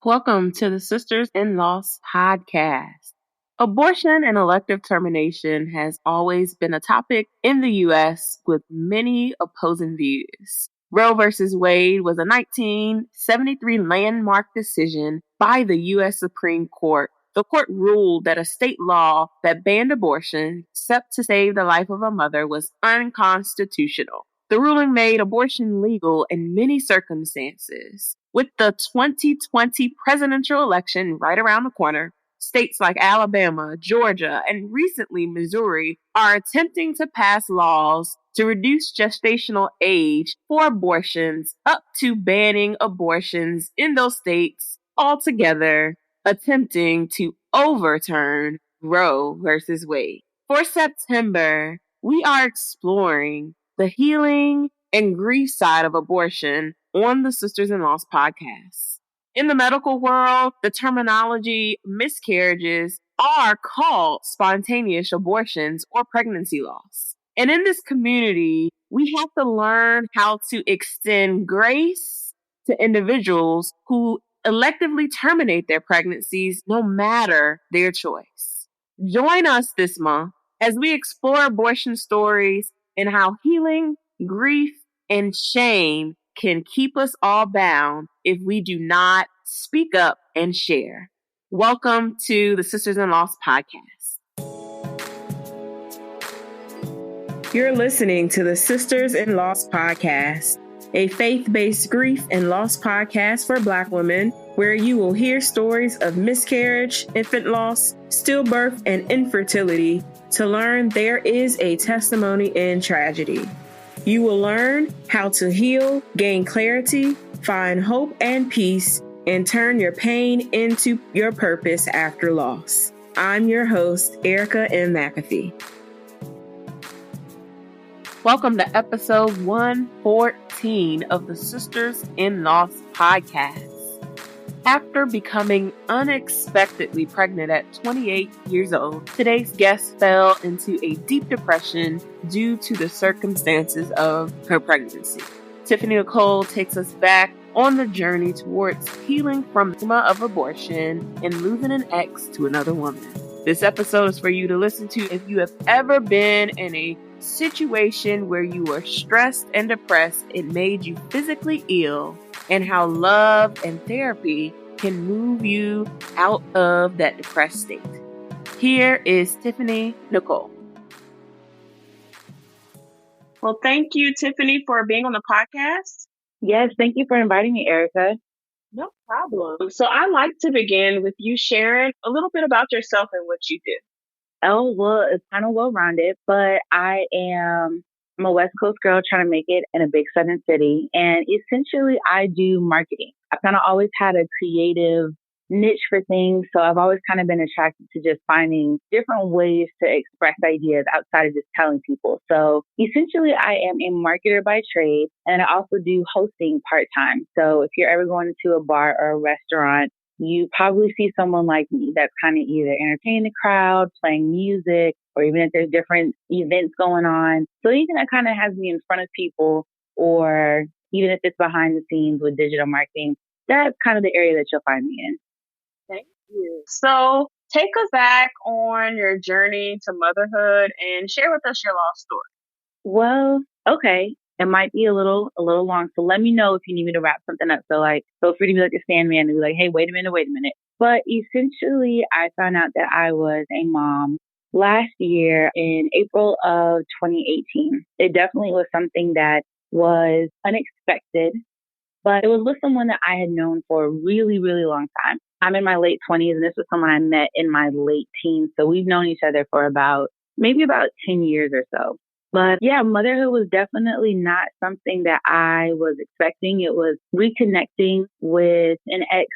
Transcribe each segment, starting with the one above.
Welcome to the Sisters-in-Laws podcast. Abortion and elective termination has always been a topic in the U.S. with many opposing views. Roe v. Wade was a 1973 landmark decision by the U.S. Supreme Court. The court ruled that a state law that banned abortion, except to save the life of a mother, was unconstitutional. The ruling made abortion legal in many circumstances. With the 2020 presidential election right around the corner, states like Alabama, Georgia, and recently Missouri are attempting to pass laws to reduce gestational age for abortions up to banning abortions in those states altogether, attempting to overturn Roe versus Wade. For September, we are exploring the healing and grief side of abortion on the Sisters-in-Laws podcast. In the medical world, the terminology miscarriages are called spontaneous abortions or pregnancy loss. And in this community, we have to learn how to extend grace to individuals who electively terminate their pregnancies no matter their choice. Join us this month as we explore abortion stories and how healing, grief, and shame can keep us all bound if we do not speak up and share. Welcome to the Sisters-in-Laws podcast. You're listening to the Sisters-in-Laws podcast, a faith-based grief and loss podcast for Black women, where you will hear stories of miscarriage, infant loss, stillbirth, and infertility to learn there is a testimony in tragedy. You will learn how to heal, gain clarity, find hope and peace, and turn your pain into your purpose after loss. I'm your host, Erica M. McAfee. Welcome to episode 114 of the Sisters-in-Laws podcast. After becoming unexpectedly pregnant at 28 years old, today's guest fell into a deep depression due to the circumstances of her pregnancy. Tiffany Nicole takes us back on the journey towards healing from the trauma of abortion and losing an ex to another woman. This episode is for you to listen to if you have ever been in a situation where you were stressed and depressed, it made you physically ill, and how love and therapy can move you out of that depressed state. Here is Tiffany Nicole. Well, thank you, Tiffany, for being on the podcast. Yes, thank you for inviting me, Erica. No problem. So I'd like to begin with you sharing a little bit about yourself and what you do. Oh, well, it's kind of well-rounded, but I'm a West Coast girl trying to make it in a big southern city. And essentially, I do marketing. I've kind of always had a creative niche for things. So I've always kind of been attracted to just finding different ways to express ideas outside of just telling people. So essentially, I am a marketer by trade, and I also do hosting part-time. So if you're ever going to a bar or a restaurant, you probably see someone like me that's kind of either entertaining the crowd, playing music, or even if there's different events going on. So anything that kind of has me in front of people, or even if it's behind the scenes with digital marketing, that's kind of the area that you'll find me in. Thank you. So take us back on your journey to motherhood and share with us your lost story. Well, okay. It might be a little long. So let me know if you need me to wrap something up. So feel free to be like a Sandman and be like, hey, wait a minute. But essentially, I found out that I was a mom last year in April of 2018. It definitely was something that was unexpected, but it was with someone that I had known for a really, really long time. I'm in my late 20s, and this was someone I met in my late teens. So we've known each other for maybe about 10 years or so. But yeah, motherhood was definitely not something that I was expecting. It was reconnecting with an ex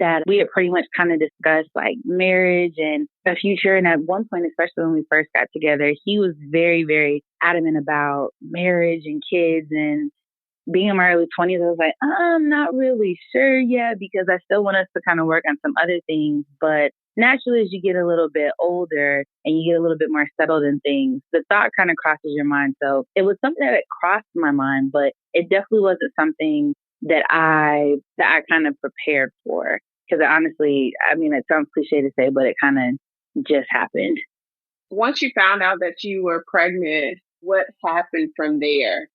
that we had pretty much kind of discussed like marriage and a future. And at one point, especially when we first got together, he was very, very adamant about marriage and kids. And being in my early 20s, I was like, I'm not really sure yet, because I still want us to kind of work on some other things. But naturally, as you get a little bit older and you get a little bit more settled in things, the thought kind of crosses your mind. So it was something that crossed my mind, but it definitely wasn't something that I kind of prepared for. Because honestly, I mean, it sounds cliche to say, but it kind of just happened. Once you found out that you were pregnant, what happened from there?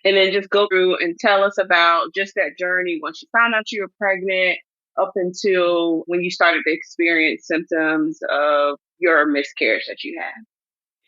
And then just go through and tell us about just that journey once you found out you were pregnant up until when you started to experience symptoms of your miscarriage that you had.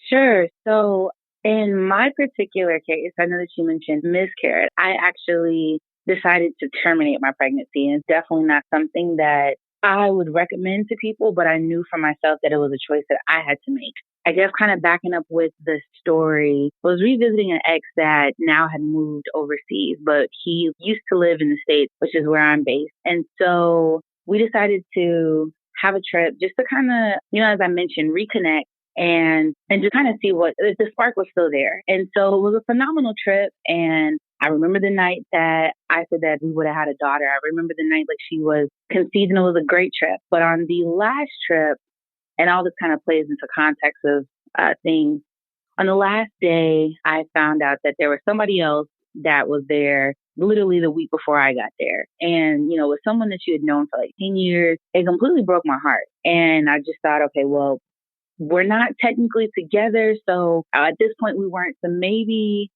Sure. So in my particular case, I know that you mentioned miscarriage. I actually decided to terminate my pregnancy, and it's definitely not something that I would recommend to people, but I knew for myself that it was a choice that I had to make. I guess kind of backing up with the story, I was revisiting an ex that now had moved overseas, but he used to live in the States, which is where I'm based. And so we decided to have a trip just to kind of, as I mentioned, reconnect and just kind of see what the spark was still there. And so it was a phenomenal trip. And I remember the night that I said that we would have had a daughter. I remember the night like she was conceived, and it was a great trip. But on the last trip, and all this kind of plays into context of things. On the last day, I found out that there was somebody else that was there literally the week before I got there. And, with someone that you had known for like 10 years, it completely broke my heart. And I just thought, okay, well, we're not technically together. So at this point, we weren't. So maybe,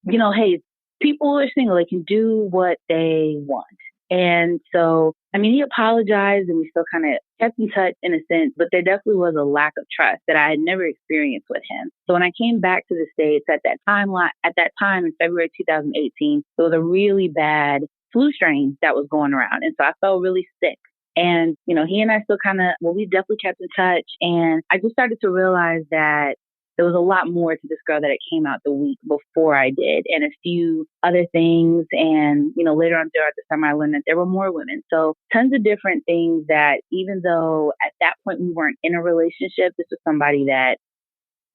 hey, people are single. They can do what they want. And so, I mean, he apologized and we still kind of kept in touch in a sense, but there definitely was a lack of trust that I had never experienced with him. So when I came back to the States at that time in February 2018, there was a really bad flu strain that was going around. And so I felt really sick. And, he and I still we definitely kept in touch. And I just started to realize that there was a lot more to this girl that it came out the week before I did, and a few other things. And, later on throughout the summer, I learned that there were more women. So tons of different things that even though at that point we weren't in a relationship, this was somebody that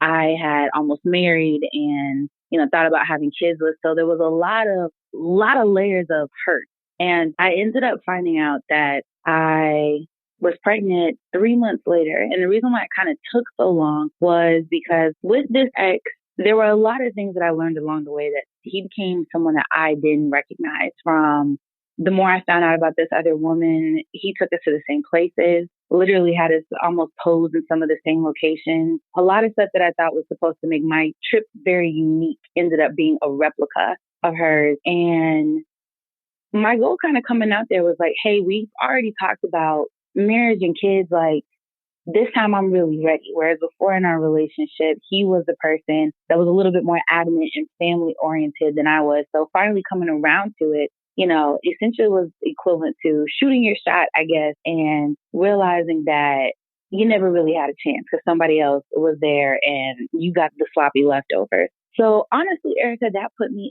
I had almost married and, thought about having kids with. So there was a lot of layers of hurt. And I ended up finding out that I was pregnant 3 months later. And the reason why it kind of took so long was because with this ex, there were a lot of things that I learned along the way that he became someone that I didn't recognize. From the more I found out about this other woman, he took us to the same places, literally had us almost pose in some of the same locations. A lot of stuff that I thought was supposed to make my trip very unique ended up being a replica of hers. And my goal kind of coming out there was like, hey, we've already talked about marriage and kids. Like, this time I'm really ready. Whereas before in our relationship, he was the person that was a little bit more adamant and family oriented than I was. So finally coming around to it, essentially was equivalent to shooting your shot, I guess, and realizing that you never really had a chance because somebody else was there and you got the sloppy leftovers. So honestly, Erica, that threw me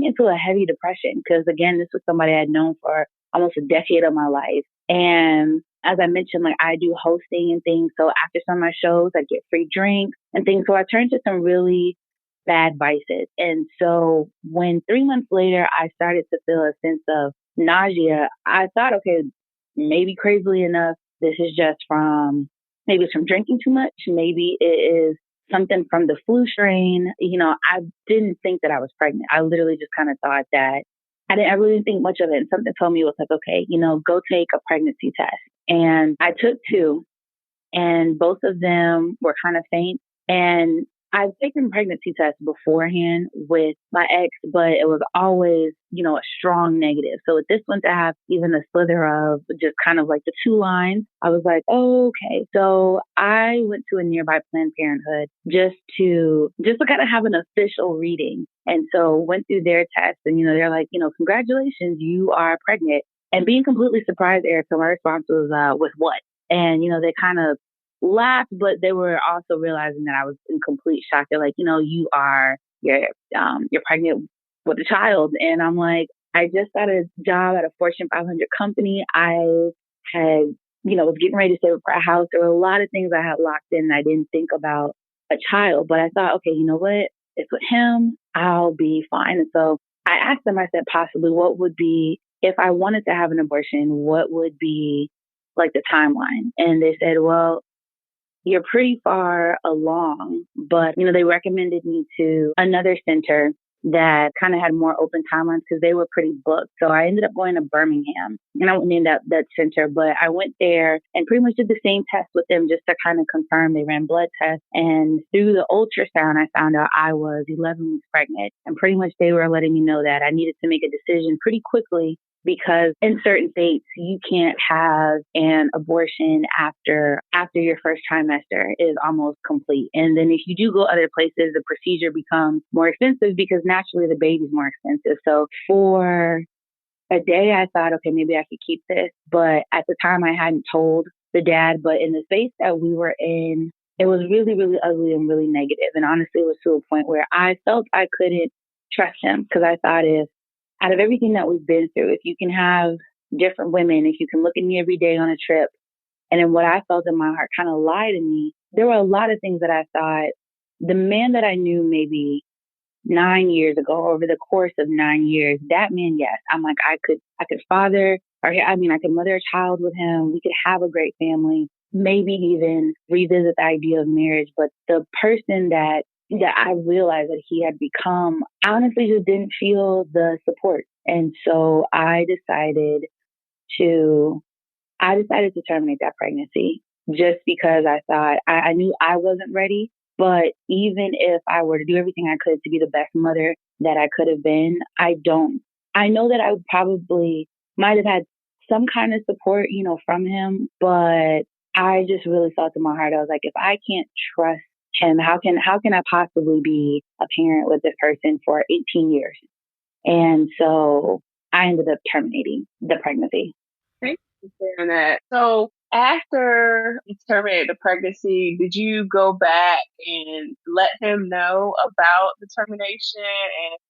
into a heavy depression because again, this was somebody I had known for almost a decade of my life. And as I mentioned, like I do hosting and things. So after some of my shows, I get free drinks and things. So I turned to some really bad vices. And so when 3 months later, I started to feel a sense of nausea, I thought, okay, maybe crazily enough, this is just maybe it's from drinking too much. Maybe it is something from the flu strain. I didn't think that I was pregnant. I literally just kind of thought that I really didn't think much of it. And something told me it was like, okay, go take a pregnancy test. And I took two, and both of them were kind of faint. And I've taken pregnancy tests beforehand with my ex, but it was always, a strong negative. So with this one to have even a slither of just kind of like the two lines, I was like, oh, okay. So I went to a nearby Planned Parenthood just to kind of have an official reading. And so went through their test and, they're like, congratulations, you are pregnant. And being completely surprised, Erica, my response was, with what? And, they kind of laughed, but they were also realizing that I was in complete shock. They're like, you're pregnant with a child. And I'm like, I just got a job at a Fortune 500 company. I had, was getting ready to save for a house. There were a lot of things I had locked in. I didn't think about a child, but I thought, okay, you know what? It's with him. I'll be fine. And so I asked them, I said, possibly what would be, if I wanted to have an abortion, what would be like the timeline? And they said, well, you're pretty far along, but, they recommended me to another center that kind of had more open timelines because they were pretty booked. So I ended up going to Birmingham, and I went in that center, but I went there and pretty much did the same test with them just to kind of confirm. They ran blood tests, and through the ultrasound, I found out I was 11 weeks pregnant, and pretty much they were letting me know that I needed to make a decision pretty quickly because in certain states you can't have an abortion after your first trimester is almost complete. And then if you do go other places, the procedure becomes more expensive because naturally the baby's more expensive. So for a day I thought, okay, maybe I could keep this. But at the time I hadn't told the dad, but in the space that we were in, it was really, really ugly and really negative. And honestly, it was to a point where I felt I couldn't trust him because I thought if out of everything that we've been through, if you can have different women, if you can look at me every day on a trip, and then what I felt in my heart kind of lied to me, there were a lot of things that I thought the man that I knew maybe 9 years ago, over the course of 9 years, that man, yes, I'm like, I could father, or I mean, I could mother a child with him. We could have a great family, maybe even revisit the idea of marriage. But the person that I realized that he had become, I honestly just didn't feel the support. And so to I decided to terminate that pregnancy just because I thought I knew I wasn't ready. But even if I were to do everything I could to be the best mother that I could have been, I know that I probably might have had some kind of support, from him. But I just really thought to my heart, I was like, if I can't trust him, how can I possibly be a parent with this person for 18 years? And so I ended up terminating the pregnancy. Thank you for sharing that. So after you terminated the pregnancy, did you go back and let him know about the termination?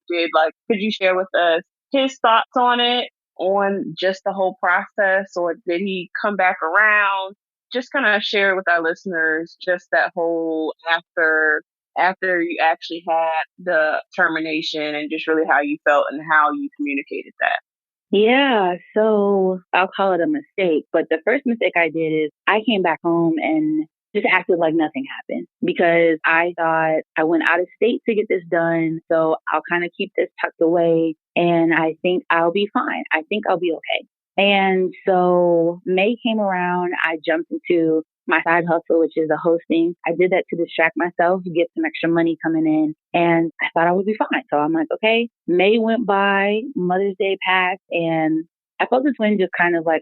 And could you share with us his thoughts on it, on just the whole process, or did he come back around? Just kind of share with our listeners just that whole after you actually had the termination and just really how you felt and how you communicated that. Yeah, so I'll call it a mistake. But the first mistake I did is I came back home and just acted like nothing happened because I thought I went out of state to get this done. So I'll kind of keep this tucked away and I think I'll be fine. I think I'll be okay. And so May came around. I jumped into my side hustle, which is the hosting. I did that to distract myself, get some extra money coming in, and I thought I would be fine. So I'm like, okay, May went by, Mother's Day passed, and I felt this wind just kind of like,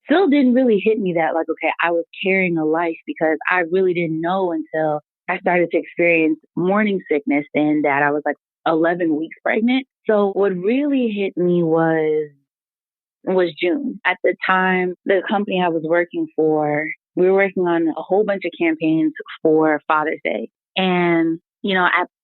still didn't really hit me that like, okay, I was carrying a life because I really didn't know until I started to experience morning sickness and that I was like 11 weeks pregnant. So what really hit me was June. At the time, the company I was working for, we were working on a whole bunch of campaigns for Father's Day. And,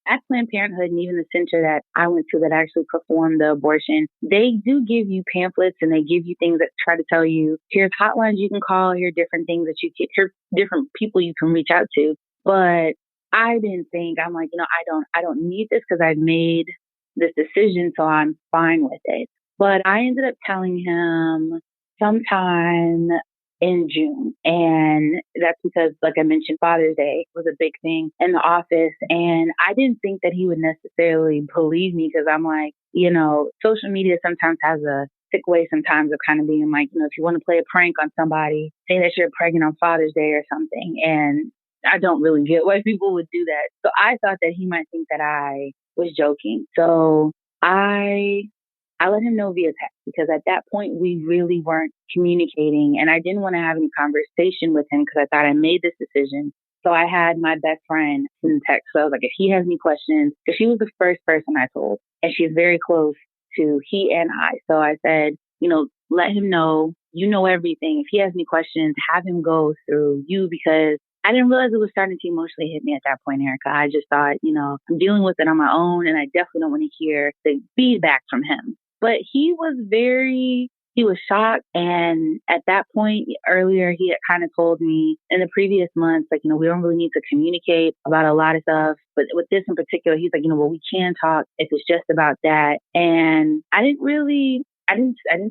at Planned Parenthood and even the center that I went to that actually performed the abortion, they do give you pamphlets and they give you things that try to tell you, here's hotlines you can call, here are different things that you can, here's different people you can reach out to. But I didn't think, I'm like, I don't need this because I've made this decision, so I'm fine with it. But I ended up telling him sometime in June. And that's because, like I mentioned, Father's Day was a big thing in the office. And I didn't think that he would necessarily believe me because I'm like, social media sometimes has a sick way sometimes of kind of being like, if you want to play a prank on somebody, say that you're pregnant on Father's Day or something. And I don't really get why people would do that. So I thought that he might think that I was joking. So I let him know via text because at that point we really weren't communicating and I didn't want to have any conversation with him because I thought I made this decision. So I had my best friend in text. So I was like, if he has any questions, because she was the first person I told and she's very close to he and I. So I said, let him know, everything. If he has any questions, have him go through you because I didn't realize it was starting to emotionally hit me at that point, Erica. I just thought, I'm dealing with it on my own and I definitely don't want to hear the feedback from him. But he was shocked. And at that point earlier, he had kind of told me in the previous months, like, we don't really need to communicate about a lot of stuff. But with this in particular, he's like, well, we can talk if it's just about that. And I didn't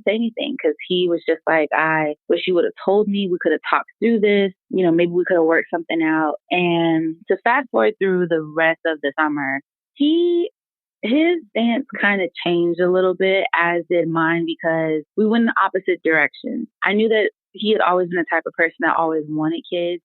say anything because he was just like, I wish you would have told me. We could have talked through this. Maybe we could have worked something out. And to fast forward through the rest of the summer, he his stance kind of changed a little bit, as did mine, because we went in opposite directions. I knew that he had always been the type of person that always wanted kids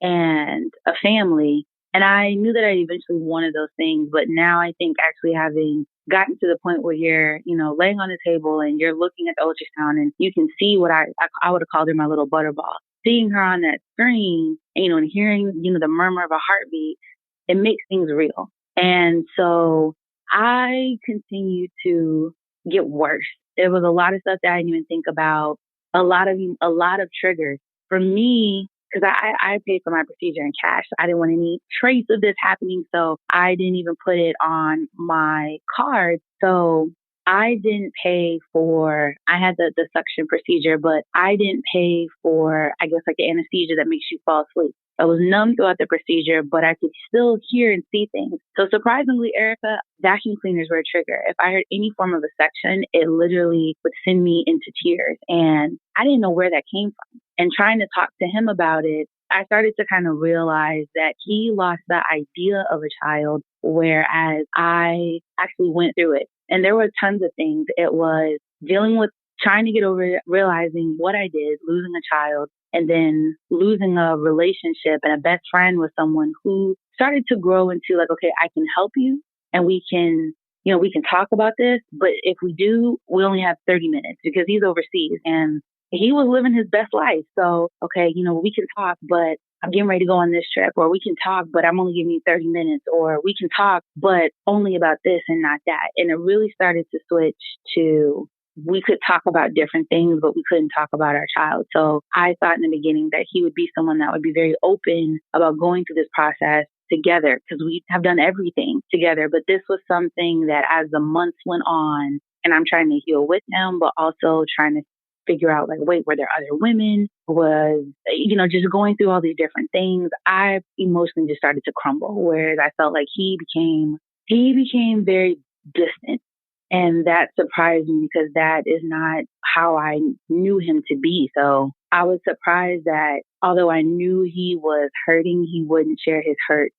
and a family. And I knew that I eventually wanted those things. But now I think actually having gotten to the point where you're, laying on the table and you're looking at the ultrasound and you can see what I would have called her my little butterball. Seeing her on that screen, and hearing, the murmur of a heartbeat, it makes things real. And so I continued to get worse. There was a lot of stuff that I didn't even think about, a lot of triggers. For me, because I paid for my procedure in cash. So I didn't want any trace of this happening. So I didn't even put it on my card. So I didn't pay for, I had the suction procedure, but I didn't pay for, I guess, like the anesthesia that makes you fall asleep. I was numb throughout the procedure, but I could still hear and see things. So surprisingly, Erica, vacuum cleaners were a trigger. If I heard any form of a section, it literally would send me into tears. And I didn't know where that came from. And trying to talk to him about it, I started to kind of realize that he lost the idea of a child, whereas I actually went through it. And there were tons of things. It was dealing with trying to get over it, realizing what I did, losing a child, and then losing a relationship and a best friend with someone who started to grow into like, okay, I can help you and we can, we can talk about this. But if we do, we only have 30 minutes because he's overseas and he was living his best life. So, okay, we can talk, but I'm getting ready to go on this trip, or we can talk, but I'm only giving you 30 minutes, or we can talk, but only about this and not that. And it really started to switch to, we could talk about different things, but we couldn't talk about our child. So I thought in the beginning that he would be someone that would be very open about going through this process together, because we have done everything together. But this was something that as the months went on, and I'm trying to heal with him, but also trying to figure out like, wait, were there other women? Was, just going through all these different things, I emotionally just started to crumble, whereas I felt like he became very distant. And that surprised me because that is not how I knew him to be. So I was surprised that although I knew he was hurting, he wouldn't share his hurt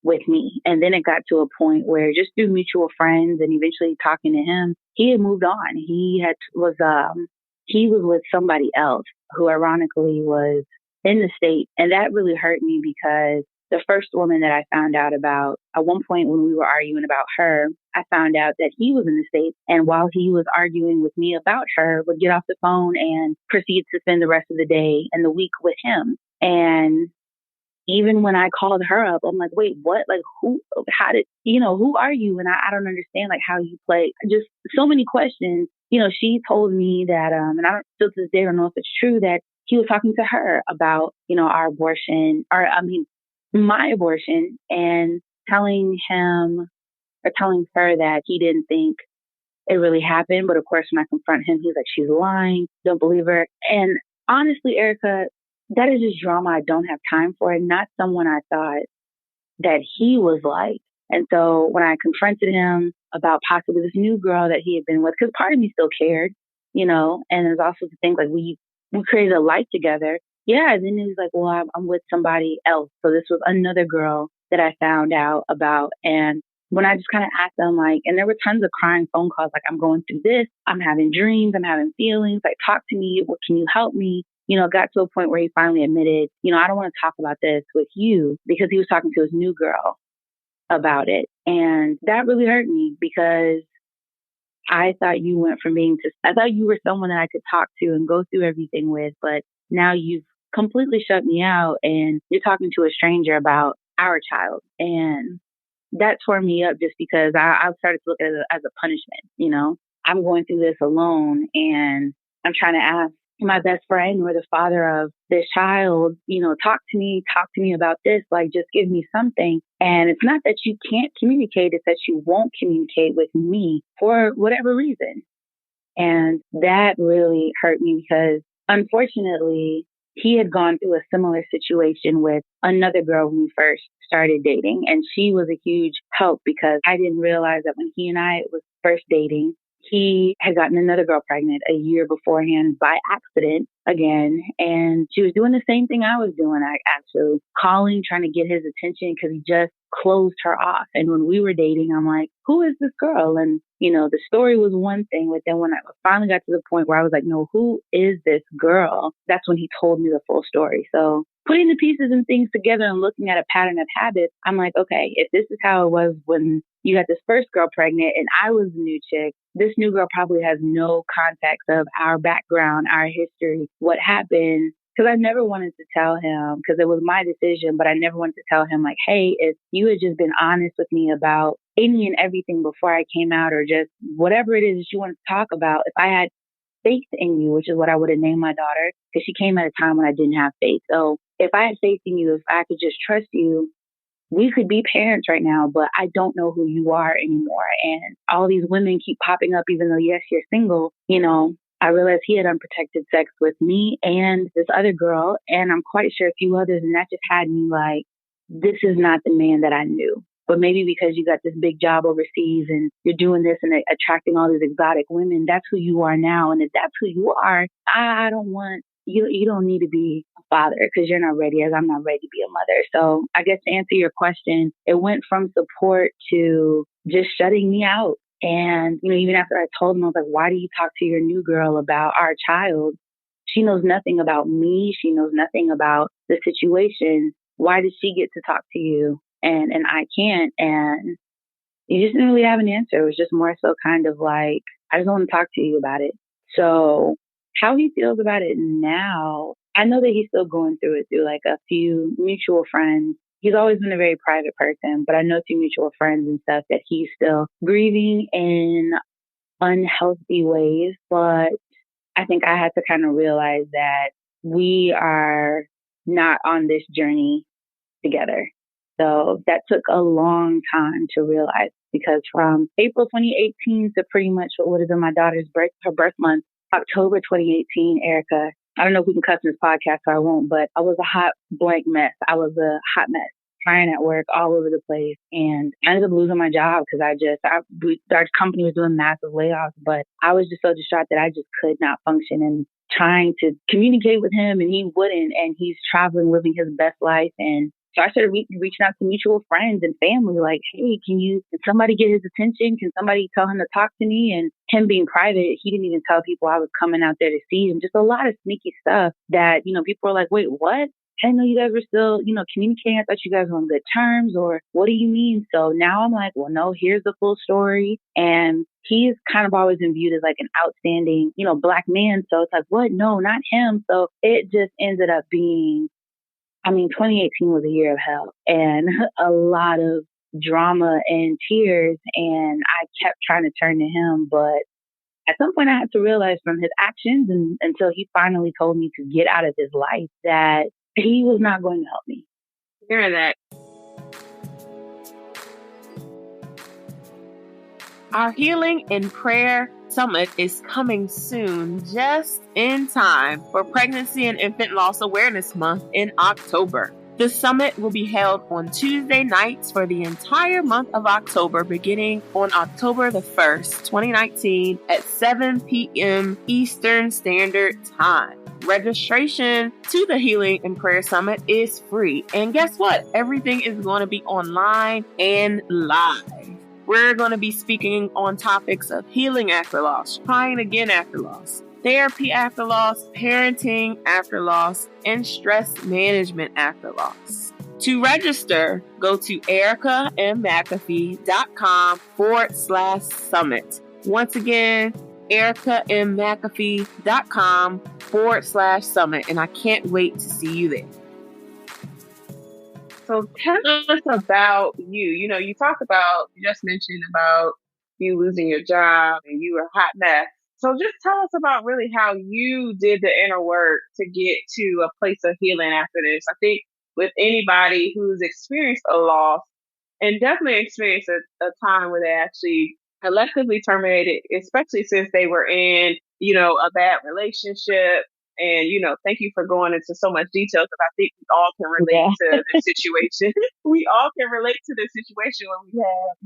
with me. And then it got to a point where just through mutual friends and eventually talking to him, he had moved on. He was with somebody else who ironically was in the States. And that really hurt me because the first woman that I found out about, at one point when we were arguing about her, I found out that he was in the States. And while he was arguing with me about her, would get off the phone and proceed to spend the rest of the day and the week with him. And even when I called her up, I'm like, wait, what? Like, who are you? And I don't understand, like, how you play. Just so many questions. She told me that, and I don't still to this day don't know if it's true, that he was talking to her about, our abortion, my abortion, and telling him or telling her that he didn't think it really happened. But of course, when I confront him, he's like, she's lying. Don't believe her. And honestly, Erica, that is just drama I don't have time for, and not someone I thought that he was like. And so when I confronted him about possibly this new girl that he had been with, because part of me still cared, and there's also the thing like we created a life together. Yeah. And then he was like, well, I'm with somebody else. So this was another girl that I found out about. And when I just kind of asked them, like, and there were tons of crying phone calls, like, I'm going through this, I'm having dreams, I'm having feelings, like, talk to me, what can you help me? Got to a point where he finally admitted, I don't want to talk about this with you, because he was talking to his new girl about it. And that really hurt me because I thought you I thought you were someone that I could talk to and go through everything with, but now you've completely shut me out and you're talking to a stranger about our child. And that tore me up just because I started to look at it as a punishment. I'm going through this alone and I'm trying to ask my best friend or the father of this child, talk to me about this, like, just give me something. And it's not that you can't communicate, it's that you won't communicate with me for whatever reason. And that really hurt me because unfortunately, he had gone through a similar situation with another girl when we first started dating. And she was a huge help because I didn't realize that when he and I was first dating, he had gotten another girl pregnant a year beforehand by accident again. And she was doing the same thing I was doing, actually calling, trying to get his attention because he just closed her off. And when we were dating, I'm like, who is this girl? And, the story was one thing. But then when I finally got to the point where I was like, no, who is this girl? That's when he told me the full story. So putting the pieces and things together and looking at a pattern of habits, I'm like, okay, if this is how it was when you got this first girl pregnant and I was the new chick, this new girl probably has no context of our background, our history, what happened. Because I never wanted to tell him, because it was my decision, but I never wanted to tell him, like, hey, if you had just been honest with me about any and everything before I came out, or just whatever it is that you want to talk about, if I had faith in you, which is what I would have named my daughter, because she came at a time when I didn't have faith. So if I had faith in you, if I could just trust you, we could be parents right now, but I don't know who you are anymore. And all these women keep popping up, even though, yes, you're single. I realized he had unprotected sex with me and this other girl, and I'm quite sure a few others. And that just had me like, this is not the man that I knew. But maybe because you got this big job overseas and you're doing this and attracting all these exotic women, that's who you are now. And if that's who you are, I don't want you. You don't need to be a father because you're not ready, as I'm not ready to be a mother. So I guess to answer your question, it went from support to just shutting me out. And, even after I told him, I was like, why do you talk to your new girl about our child? She knows nothing about me. She knows nothing about the situation. Why does she get to talk to you and I can't? And he just didn't really have an answer. It was just more so kind of like, I just want to talk to you about it. So how he feels about it now, I know that he's still going through it through like a few mutual friends. He's always been a very private person, but I know through mutual friends and stuff that he's still grieving in unhealthy ways. But I think I had to kind of realize that we are not on this journey together. So that took a long time to realize, because from April 2018 to pretty much what would have been my daughter's her birth month, October 2018, Erica, I don't know if we can cuss in this podcast, so I won't, but I was a hot blank mess. I was a hot mess, crying at work all over the place. And I ended up losing my job because our company was doing massive layoffs, but I was just so distraught that I just could not function, and trying to communicate with him and he wouldn't, and he's traveling, living his best life. And so I started reaching out to mutual friends and family, like, hey, can somebody get his attention? Can somebody tell him to talk to me? And him being private, he didn't even tell people I was coming out there to see him. Just a lot of sneaky stuff that, people were like, wait, what? I didn't know you guys were still, communicating. I thought you guys were on good terms, or what do you mean? So now I'm like, well, no, here's the full story. And he's kind of always been viewed as like an outstanding, Black man. So it's like, what? No, not him. So it just ended up being, 2018 was a year of hell and a lot of drama and tears. And I kept trying to turn to him, but at some point I had to realize from his actions, and until he finally told me to get out of his life, that he was not going to help me. Hear that. Our Healing in Prayer Summit is coming soon, just in time for Pregnancy and Infant Loss Awareness Month in October. The summit will be held on Tuesday nights for the entire month of October, beginning on October the 1st, 2019 at 7 p.m. Eastern Standard Time. Registration to the Healing in Prayer Summit is free. And guess what? Everything is going to be online and live. We're going to be speaking on topics of healing after loss, trying again after loss, therapy after loss, parenting after loss, and stress management after loss. To register, go to ericamcafee.com/summit. Once again, ericamcafee.com/summit. And I can't wait to see you there. So tell us about you. You just mentioned about you losing your job and you were a hot mess. So just tell us about really how you did the inner work to get to a place of healing after this. I think with anybody who's experienced a loss and definitely experienced a time where they actually electively terminated, especially since they were in, a bad relationship. And, thank you for going into so much detail, because I think we all can relate to the situation. We all can relate to the situation when we have,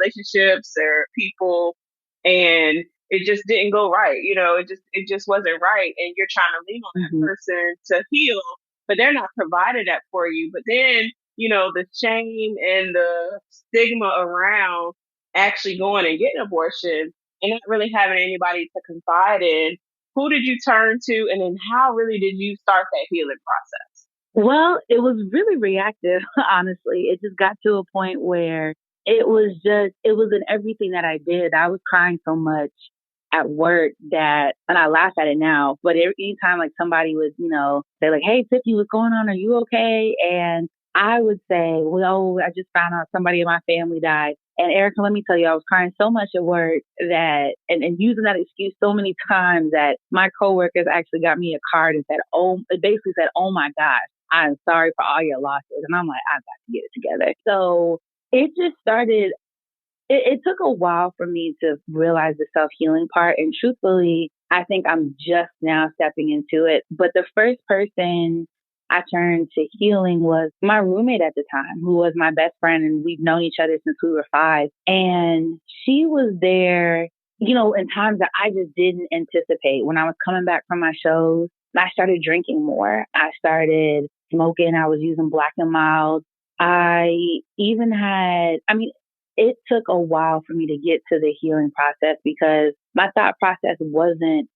relationships or people, and it just didn't go right. It just wasn't right. And you're trying to lean on that Mhm. person to heal, but they're not provided that for you. But then, the shame and the stigma around actually going and getting an abortion and not really having anybody to confide in. Who did you turn to? And then how really did you start that healing process? Well, it was really reactive, honestly. It just got to a point where it was in everything that I did. I was crying so much at work that, and I laugh at it now, but anytime like somebody would, say like, "Hey, Tiffany, what's going on? Are you okay?" And I would say, "Well, I just found out somebody in my family died." And Erica, let me tell you, I was crying so much at work that, and using that excuse so many times that my coworkers actually got me a card and said, "Oh," it basically said, "Oh my gosh, I'm sorry for all your losses." And I'm like, I've got to get it together. So it just started, it took a while for me to realize the self healing part. And truthfully, I think I'm just now stepping into it. But the first person I turned to healing was my roommate at the time, who was my best friend. And we've known each other since we were 5. And she was there, in times that I just didn't anticipate. When I was coming back from my shows, I started drinking more. I started smoking. I was using Black and Mild. I even had, I mean, it took a while for me to get to the healing process because my thought process wasn't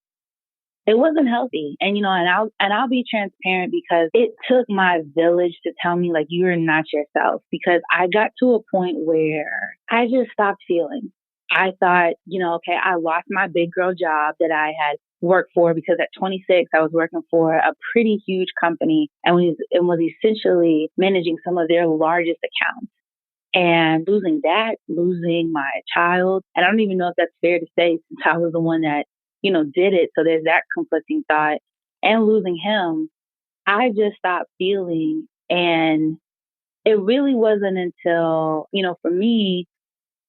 healthy. And I'll be transparent because it took my village to tell me like you're not yourself, because I got to a point where I just stopped feeling. I thought, okay, I lost my big girl job that I had worked for, because at 26 I was working for a pretty huge company and was essentially managing some of their largest accounts. And losing that, losing my child, and I don't even know if that's fair to say since I was the one that, did it. So there's that conflicting thought. And losing him, I just stopped feeling. And it really wasn't until, for me,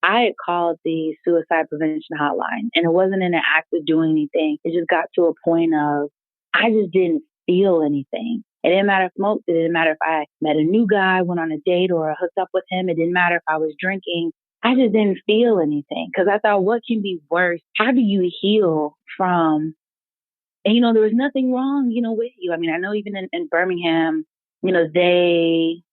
I had called the suicide prevention hotline, and it wasn't in an act of doing anything. It just got to a point of I just didn't feel anything. It didn't matter if I smoked. It didn't matter if I met a new guy, went on a date, or hooked up with him. It didn't matter if I was drinking. I just didn't feel anything because I thought, what can be worse? How do you heal from? And there was nothing wrong, with you. I mean, I know even in Birmingham, they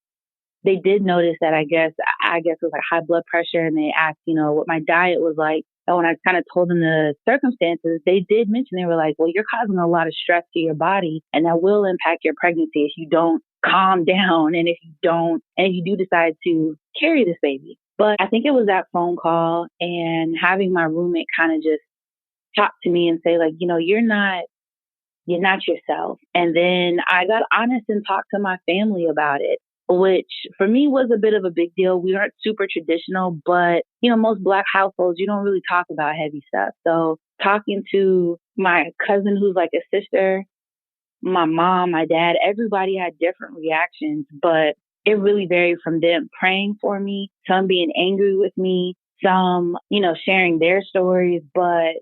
did notice that I guess it was like high blood pressure, and they asked, what my diet was like. And when I kind of told them the circumstances, they did mention, they were like, well, you're causing a lot of stress to your body, and that will impact your pregnancy if you don't calm down, and if you do decide to carry this baby. But I think it was that phone call and having my roommate kind of just talk to me and say like, you're not yourself. And then I got honest and talked to my family about it, which for me was a bit of a big deal. We aren't super traditional, but most Black households, you don't really talk about heavy stuff. So talking to my cousin, who's like a sister, my mom, my dad, everybody had different reactions, but it really varied from them praying for me, some being angry with me, some, sharing their stories. But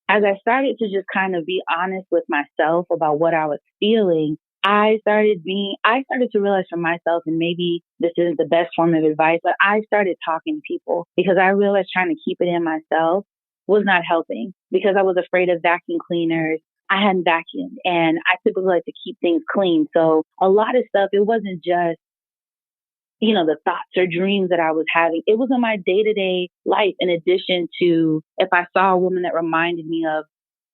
as I started to just kind of be honest with myself about what I was feeling, I started to realize for myself, and maybe this isn't the best form of advice, but I started talking to people because I realized trying to keep it in myself was not helping because I was afraid of vacuum cleaners. I hadn't vacuumed, and I typically like to keep things clean. So a lot of stuff, it wasn't just the thoughts or dreams that I was having. It was in my day to day life, in addition to if I saw a woman that reminded me of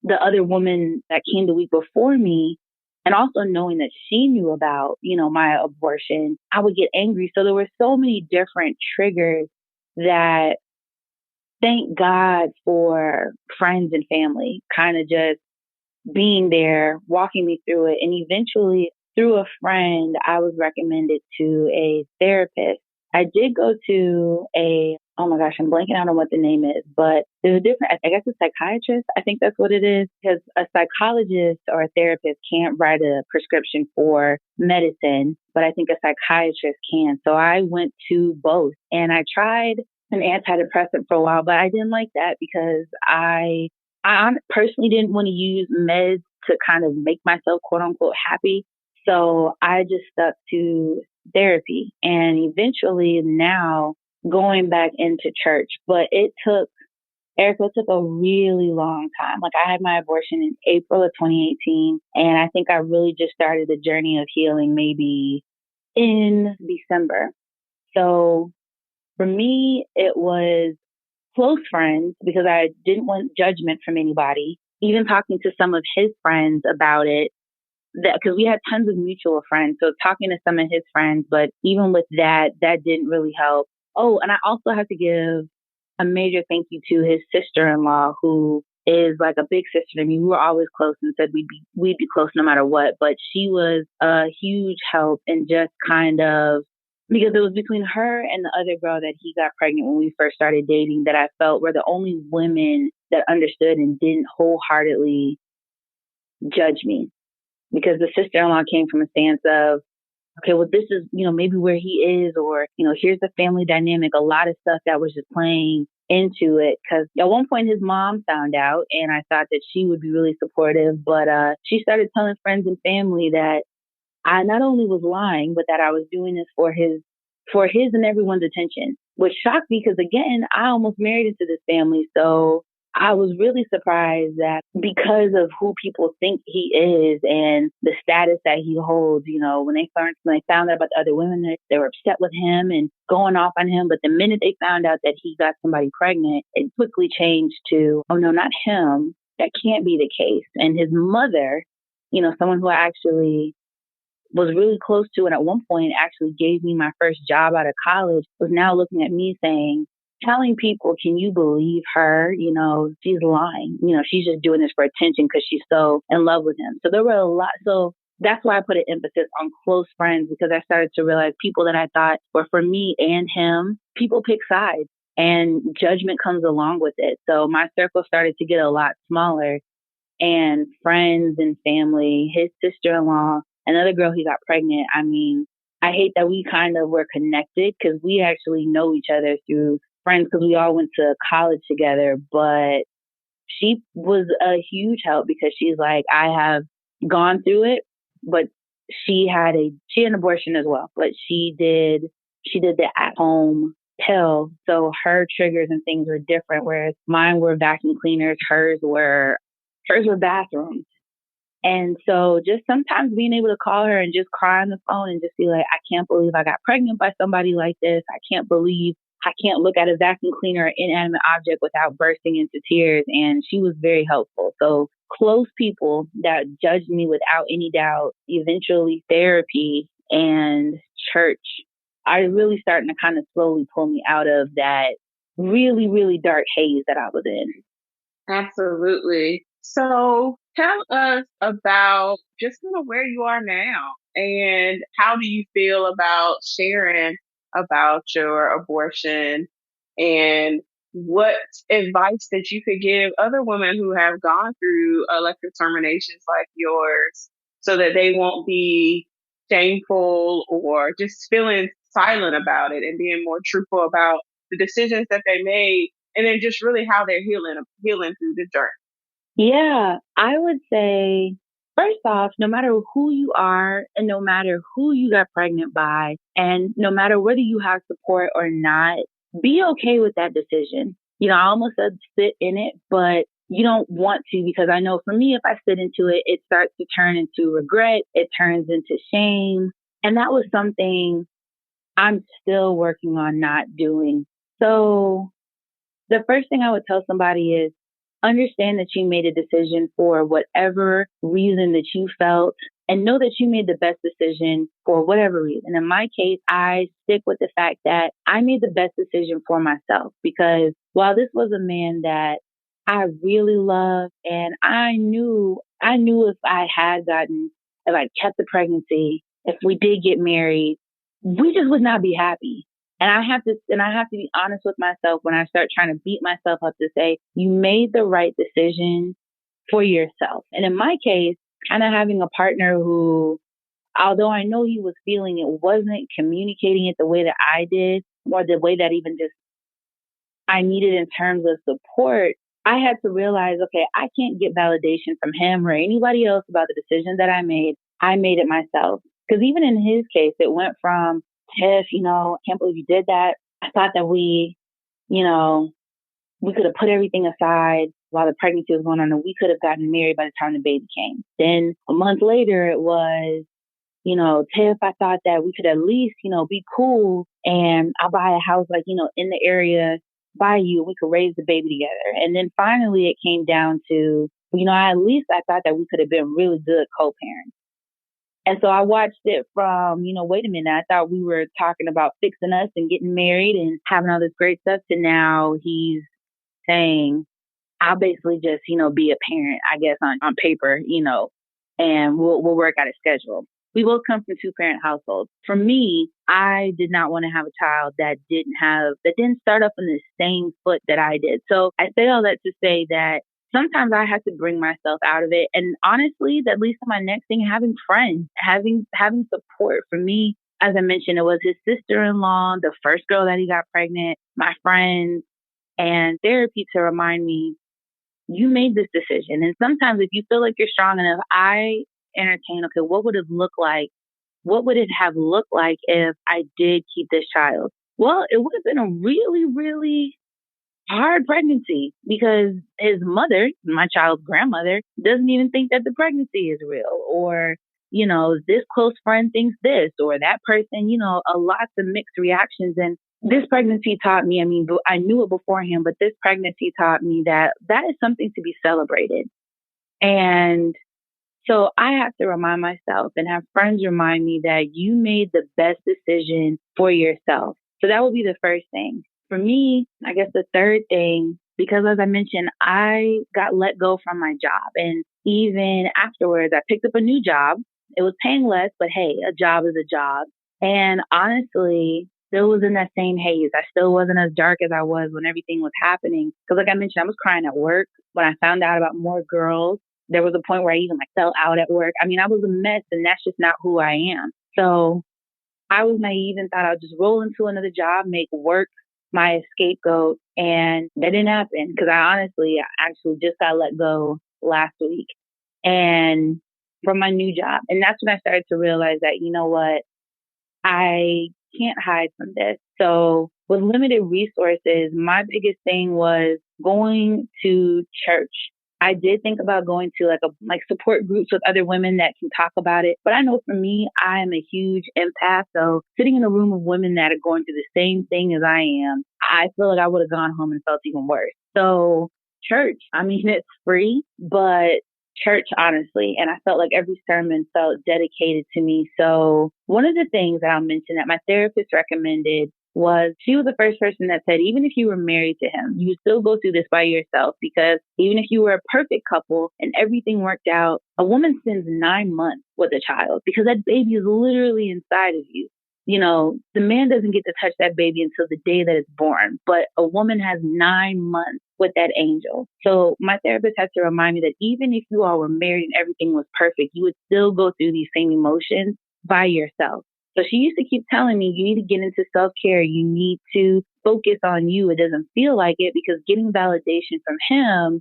the other woman that came the week before me, and also knowing that she knew about, my abortion, I would get angry. So there were so many different triggers that, thank God for friends and family kind of just being there, walking me through it. And eventually, through a friend, I was recommended to a therapist. I did go to oh my gosh, I'm blanking out on what the name is, but there's a different, I guess a psychiatrist. I think that's what it is, because a psychologist or a therapist can't write a prescription for medicine, but I think a psychiatrist can. So I went to both, and I tried an antidepressant for a while, but I didn't like that because I personally didn't want to use meds to kind of make myself quote unquote happy. So I just stuck to therapy, and eventually now going back into church. But it took Erica, it took a really long time. Like I had my abortion in April of 2018, and I think I really just started the journey of healing maybe in December. So for me, it was close friends because I didn't want judgment from anybody. Even talking to some of his friends about it, that because we had tons of mutual friends. So talking to some of his friends, but even with that, that didn't really help. Oh, and I also have to give a major thank you to his sister-in-law, who is like a big sister to me. We were always close and said we'd be close no matter what. But she was a huge help in just kind of because it was between her and the other girl that he got pregnant when we first started dating that I felt were the only women that understood and didn't wholeheartedly judge me because the sister-in-law came from a stance of, okay, well, this is, maybe where he is, or, here's the family dynamic, a lot of stuff that was just playing into it. Cause at one point his mom found out and I thought that she would be really supportive, but, she started telling friends and family that I not only was lying, but that I was doing this for his and everyone's attention, which shocked me because again, I almost married into this family. So I was really surprised that because of who people think he is and the status that he holds, when they found out about the other women, they were upset with him and going off on him. But the minute they found out that he got somebody pregnant, it quickly changed to, oh no, not him. That can't be the case. And his mother, someone who I actually was really close to and at one point actually gave me my first job out of college, was now looking at me saying, telling people, can you believe her? She's lying. She's just doing this for attention because she's so in love with him. So there were a lot. So that's why I put an emphasis on close friends, because I started to realize people that I thought were for me and him, people pick sides and judgment comes along with it. So my circle started to get a lot smaller, and friends and family, his sister-in-law, another girl he got pregnant. I mean, I hate that we kind of were connected because we actually know each other through friends because we all went to college together. But she was a huge help because she's like, I have gone through it, but she had an abortion as well, but she did the at home pill. So her triggers and things were different, whereas mine were vacuum cleaners, hers were bathrooms. And so just sometimes being able to call her and just cry on the phone and just be like, I can't believe I got pregnant by somebody like this. I can't look at a vacuum cleaner or inanimate object without bursting into tears. And she was very helpful. So close people that judged me without any doubt, eventually therapy and church are really starting to kind of slowly pull me out of that really, really dark haze that I was in. Absolutely. So tell us about just kind of where you are now and how do you feel about sharing about your abortion and what advice that you could give other women who have gone through elective terminations like yours so that they won't be shameful or just feeling silent about it and being more truthful about the decisions that they made and then just really how they're healing through the journey. Yeah, I would say, first off, no matter who you are and no matter who you got pregnant by, and no matter whether you have support or not, be okay with that decision. I almost said sit in it, but you don't want to, because I know for me, if I sit into it, it starts to turn into regret. It turns into shame. And that was something I'm still working on not doing. So the first thing I would tell somebody is understand that you made a decision for whatever reason that you felt, and know that you made the best decision for whatever reason. In my case, I stick with the fact that I made the best decision for myself, because while this was a man that I really loved, and I knew if I kept the pregnancy, if we did get married, we just would not be happy. And I have to be honest with myself when I start trying to beat myself up to say, you made the right decision for yourself. And in my case, kind of having a partner who, although I know he was feeling it, wasn't communicating it the way that I did, or the way that even just I needed in terms of support. I had to realize, okay, I can't get validation from him or anybody else about the decision that I made. I made it myself. Because even in his case, it went from, Tiff, I can't believe you did that. I thought that we, you know, we could have put everything aside while the pregnancy was going on, and we could have gotten married by the time the baby came. Then a month later, it was, Tiff, I thought that we could at least, be cool and I'll buy a house, like, in the area by you, and we could raise the baby together. And then finally it came down to, at least I thought that we could have been really good co-parents. And so I watched it from, wait a minute, I thought we were talking about fixing us and getting married and having all this great stuff, to now he's saying, I'll basically just, be a parent, I guess, on paper, and we'll work out a schedule. We both come from two-parent households. For me, I did not want to have a child that didn't start up on the same foot that I did. So I say all that to say that sometimes I have to bring myself out of it. And honestly, that leads to my next thing, having friends, having support. For me, as I mentioned, it was his sister-in-law, the first girl that he got pregnant, my friends, and therapy to remind me, you made this decision. And sometimes if you feel like you're strong enough, I entertain, okay, what would it look like? What would it have looked like if I did keep this child? Well, it would have been a really, really hard pregnancy, because his mother, my child's grandmother, doesn't even think that the pregnancy is real, or, this close friend thinks this, or that person, a lots of mixed reactions. And this pregnancy taught me, I knew it beforehand, but this pregnancy taught me that is something to be celebrated. And so I have to remind myself and have friends remind me that you made the best decision for yourself. So that would be the first thing. For me, I guess the third thing, because as I mentioned, I got let go from my job. And even afterwards, I picked up a new job. It was paying less, but hey, a job is a job. And honestly, still was in that same haze. I still wasn't as dark as I was when everything was happening. Because like I mentioned, I was crying at work. When I found out about more girls, there was a point where I even fell out at work. I was a mess, and that's just not who I am. So I was naive and thought I'd just roll into another job, make work my scapegoat. And that didn't happen, because I actually just got let go last week and from my new job. And that's when I started to realize that, you know what, I can't hide from this. So with limited resources, my biggest thing was going to church. I did think about going to support groups with other women that can talk about it. But I know for me, I am a huge empath. So sitting in a room of women that are going through the same thing as I am, I feel like I would have gone home and felt even worse. So church, it's free, but church, honestly. And I felt like every sermon felt dedicated to me. So one of the things that I'll mention that my therapist recommended was, she was the first person that said, even if you were married to him, you still go through this by yourself, because even if you were a perfect couple and everything worked out, a woman spends 9 months with a child, because that baby is literally inside of you. The man doesn't get to touch that baby until the day that it's born, but a woman has 9 months with that angel. So my therapist had to remind me that even if you all were married and everything was perfect, you would still go through these same emotions by yourself. So she used to keep telling me, you need to get into self-care. You need to focus on you. It doesn't feel like it, because getting validation from him,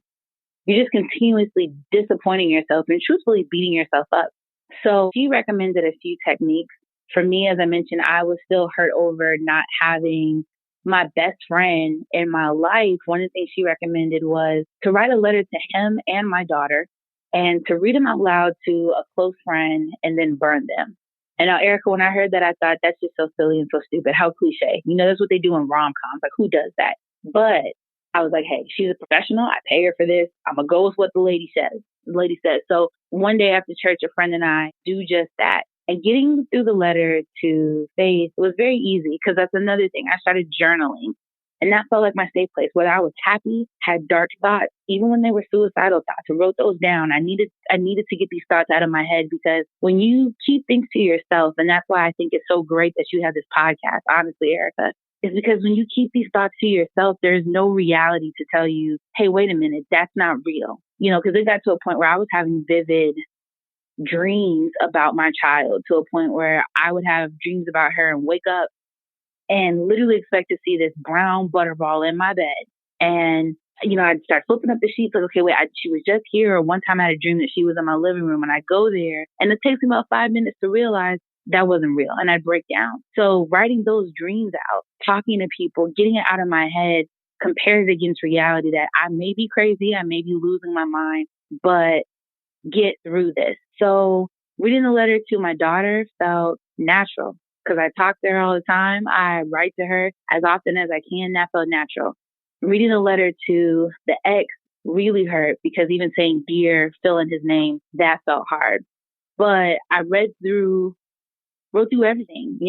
you're just continuously disappointing yourself and truthfully beating yourself up. So she recommended a few techniques. For me, as I mentioned, I was still hurt over not having my best friend in my life. One of the things she recommended was to write a letter to him and my daughter, and to read them out loud to a close friend and then burn them. And now, Erica, when I heard that, I thought, that's just so silly and so stupid. How cliche. That's what they do in rom-coms. Like, who does that? But I was like, hey, she's a professional. I pay her for this. I'm going to go with what the lady says. So one day after church, a friend and I do just that. And getting through the letter to Faith was very easy, because that's another thing. I started journaling. And that felt like my safe place, whether I was happy, had dark thoughts, even when they were suicidal thoughts. I wrote those down. I needed to get these thoughts out of my head, because when you keep things to yourself, and that's why I think it's so great that you have this podcast, honestly, Erica, is because when you keep these thoughts to yourself, there's no reality to tell you, hey, wait a minute, that's not real. Because it got to a point where I was having vivid dreams about my child, to a point where I would have dreams about her and wake up and literally expect to see this brown butterball in my bed. And, I'd start flipping up the sheets, like, okay, wait, she was just here. Or one time I had a dream that she was in my living room, and I go there, and it takes me about 5 minutes to realize that wasn't real. And I'd break down. So writing those dreams out, talking to people, getting it out of my head compare it against reality that I may be crazy, I may be losing my mind, but get through this. So reading the letter to my daughter felt natural because I talk to her all the time. I write to her as often as I can. That felt natural. Reading the letter to the ex really hurt because even saying dear, fill in his name, that felt hard. But I wrote through everything,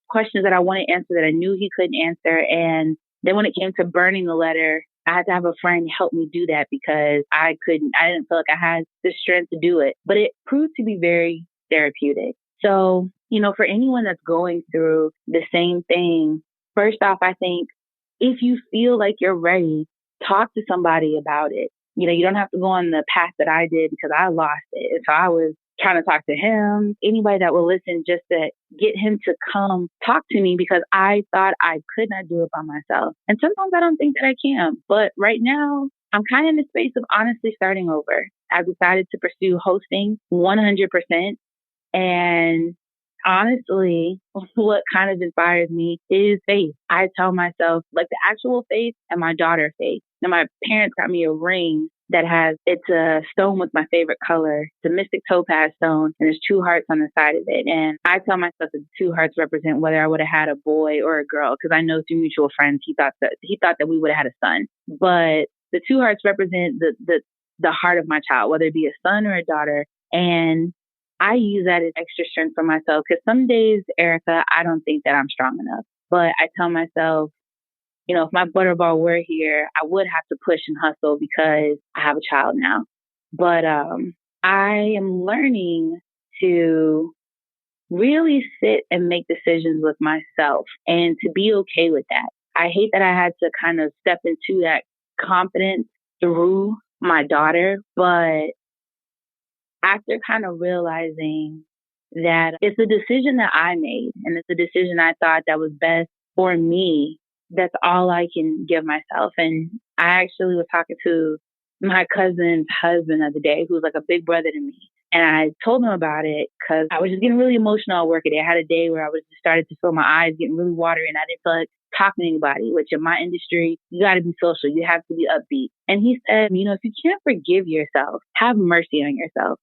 questions that I wanted to answer that I knew he couldn't answer. And then when it came to burning the letter, I had to have a friend help me do that because I didn't feel like I had the strength to do it. But it proved to be very therapeutic. So, for anyone that's going through the same thing, first off, I think if you feel like you're ready, talk to somebody about it. You don't have to go on the path that I did because I lost it. And so I was trying to talk to him, anybody that will listen, just to get him to come talk to me because I thought I could not do it by myself. And sometimes I don't think that I can. But right now, I'm kind of in the space of honestly starting over. I've decided to pursue hosting 100%. And honestly, what kind of inspires me is faith. I tell myself, like the actual faith and my daughter faith. Now, my parents got me a ring that it's a stone with my favorite color. It's a mystic topaz stone, and there's two hearts on the side of it. And I tell myself that the two hearts represent whether I would have had a boy or a girl, because I know through mutual friends, he thought that we would have had a son. But the two hearts represent the heart of my child, whether it be a son or a daughter. And I use that as extra strength for myself because some days, Erica, I don't think that I'm strong enough. But I tell myself, if my butterball were here, I would have to push and hustle because I have a child now. But I am learning to really sit and make decisions with myself and to be okay with that. I hate that I had to kind of step into that confidence through my daughter, but after kind of realizing that it's a decision that I made and it's a decision I thought that was best for me, that's all I can give myself. And I actually was talking to my cousin's husband the other day, who's like a big brother to me. And I told him about it because I was just getting really emotional at work today. I had a day where I was just started to feel my eyes getting really watery and I didn't feel like talking to anybody, which in my industry, you got to be social. You have to be upbeat. And he said, if you can't forgive yourself, have mercy on yourself.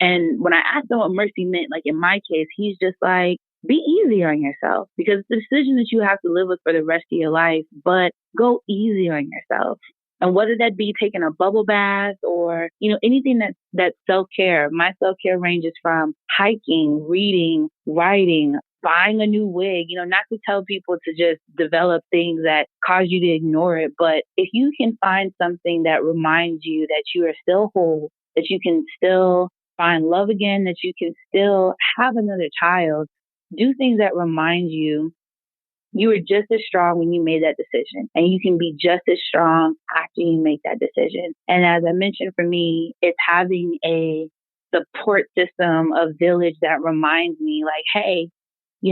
And when I asked him what mercy meant, like in my case, he's just like, be easy on yourself because it's a decision that you have to live with for the rest of your life, but go easy on yourself. And whether that be taking a bubble bath or, anything that's self-care. My self-care ranges from hiking, reading, writing, buying a new wig, not to tell people to just develop things that cause you to ignore it. But if you can find something that reminds you that you are still whole, that you can still find love again, that you can still have another child, do things that remind you you were just as strong when you made that decision. And you can be just as strong after you make that decision. And as I mentioned, for me, it's having a support system, a village that reminds me like, hey, be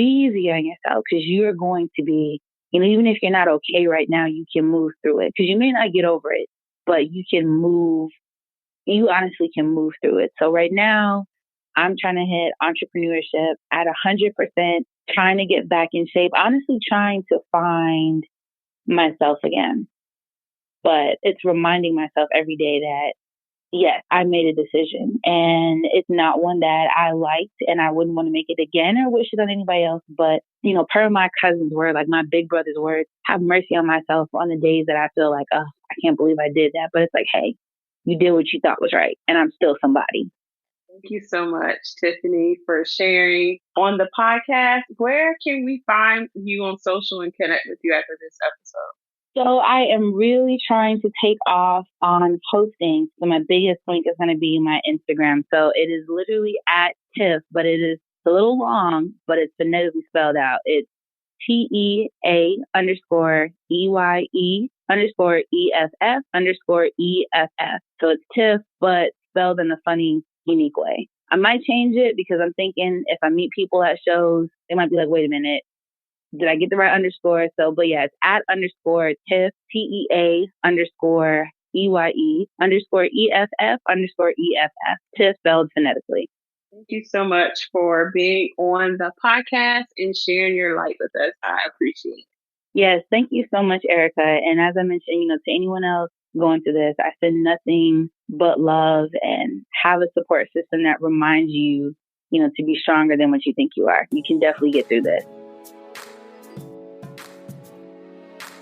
easy on yourself because you're going to be, even if you're not okay right now, you can move through it because you may not get over it, but you honestly can move through it. So right now, I'm trying to hit entrepreneurship at 100%, trying to get back in shape, honestly trying to find myself again. But it's reminding myself every day that, yes, I made a decision and it's not one that I liked and I wouldn't want to make it again or wish it on anybody else. But, per my cousin's word, like my big brother's word, have mercy on myself on the days that I feel like, oh, I can't believe I did that. But it's like, hey, you did what you thought was right and I'm still somebody. Thank you so much, Tiffany, for sharing on the podcast. Where can we find you on social and connect with you after this episode? So I am really trying to take off on posting. So my biggest link is going to be my Instagram. So it is literally at Tiff, but it is a little long, but it's phonetically spelled out. It's TEA _EYE _EFF _EFF. So it's Tiff, but spelled in a funny, unique way. I might change it because I'm thinking if I meet people at shows, they might be like, wait a minute, did I get the right underscore? So, but yeah, it's at _Tiff, TEA _EYE _EFF _EFF. Tiff spelled phonetically. Thank you so much for being on the podcast and sharing your light with us. I appreciate it. Yes, thank you so much, Erica. And as I mentioned, to anyone else going through this, I send nothing but love, and have a support system that reminds you, to be stronger than what you think you are. You can definitely get through this.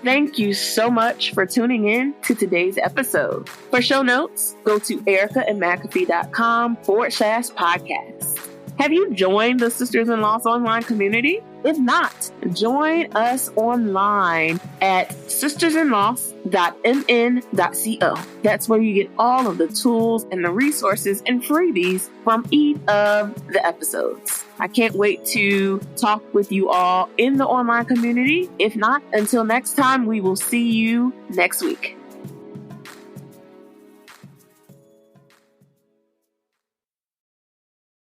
Thank you so much for tuning in to today's episode. For show notes, go to ericaandmcafee.com/podcast. Have you joined the Sisters-in-Laws online community? If not, join us online at sistersinlaws.mn.co. That's where you get all of the tools and the resources and freebies from each of the episodes. I can't wait to talk with you all in the online community. If not, until next time, we will see you next week.